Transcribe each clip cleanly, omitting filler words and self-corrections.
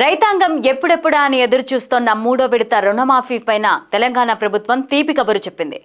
రైతాంగం ఎప్పుడెప్పుడా అని ఎదురు చూస్తోన్న మూడో విడత రుణమాఫీ పైన తెలంగాణ ప్రభుత్వం తీపి కబురు చెప్పింది.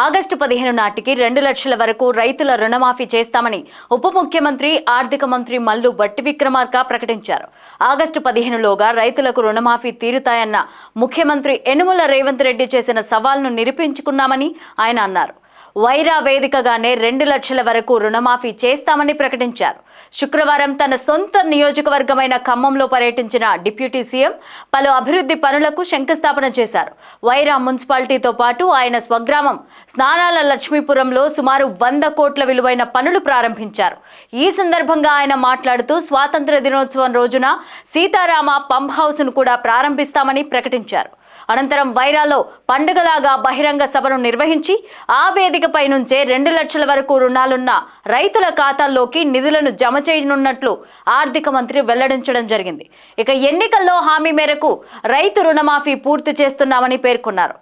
ఆగస్టు 15 నాటికి 2 లక్షల వరకు రైతుల రుణమాఫీ చేస్తామని ఉప ముఖ్యమంత్రి ఆర్థిక మంత్రి మల్లు భట్టి విక్రమార్క ప్రకటించారు. ఆగస్టు 15లోగా రైతులకు రుణమాఫీ తీరుతాయన్న ముఖ్యమంత్రి యనుమల రేవంత్ రెడ్డి చేసిన సవాల్ను నిరూపించుకున్నామని ఆయన అన్నారు. వైరా వేదికగానే 2 లక్షల వరకు రుణమాఫీ చేస్తామని ప్రకటించారు. శుక్రవారం తన సొంత నియోజకవర్గమైన ఖమ్మంలో పర్యటించిన డిప్యూటీ సీఎం పలు అభివృద్ధి పనులకు శంకుస్థాపన చేశారు. వైరా మున్సిపాలిటీతో పాటు ఆయన స్వగ్రామం స్నానాల లక్ష్మీపురంలో సుమారు 100 కోట్ల విలువైన పనులు ప్రారంభించారు. ఈ సందర్భంగా ఆయన మాట్లాడుతూ స్వాతంత్ర దినోత్సవం రోజున సీతారామ పంప్ హౌస్ను కూడా ప్రారంభిస్తామని ప్రకటించారు. అనంతరం వైరాలో పండుగలాగా బహిరంగ సభను నిర్వహించి ఆ వేదికపై నుంచే 2 లక్షల వరకు రుణాలున్న రైతుల ఖాతాల్లోకి నిధులను జమ చేయనున్నట్లు ఆర్థిక మంత్రి వెల్లడించడం జరిగింది. ఇక ఎన్నికల్లో హామీ మేరకు రైతు రుణమాఫీ పూర్తి చేస్తున్నామని పేర్కొన్నారు.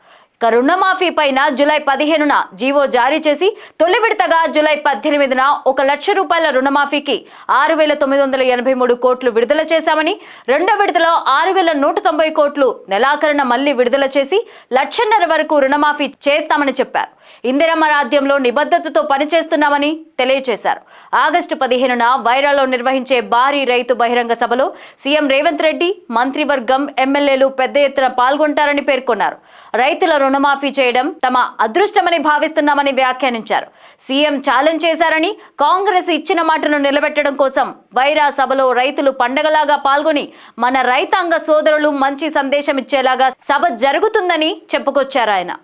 రుణమాఫీ పైన జూలై 15న జీవో జారీ చేసి తొలి విడతగా జూలై 18న 1 లక్ష రూపాయల రుణమాఫీకి 6,983 కోట్లు విడుదల చేశామని, రెండో విడతలో 6,190 కోట్లు నెలాఖరున మళ్లీ విడుదల చేసి 1.5 లక్షల వరకు రుణమాఫీ చేస్తామని చెప్పారు. ఇందిరమ్మ రాజ్యంలో నిబద్ధతతో పనిచేస్తున్నామని తెలియజేశారు. ఆగస్టు 15న వైరాలో నిర్వహించే భారీ రైతు బహిరంగ సభలో సీఎం రేవంత్ రెడ్డి, మంత్రివర్గం, ఎమ్మెల్యేలు పెద్ద ఎత్తున పాల్గొంటారని పేర్కొన్నారు. రైతుల రుణమాఫీ చేయడం తమ అదృష్టమని భావిస్తున్నామని వ్యాఖ్యానించారు. సీఎం ఛాలెంజ్ చేశారని, కాంగ్రెస్ ఇచ్చిన మాటను నిలబెట్టడం కోసం వైరా సభలో రైతులు పండగలాగా పాల్గొని మన రైతాంగ సోదరులు మంచి సందేశం ఇచ్చేలాగా సభ జరుగుతుందని చెప్పుకొచ్చారు ఆయన.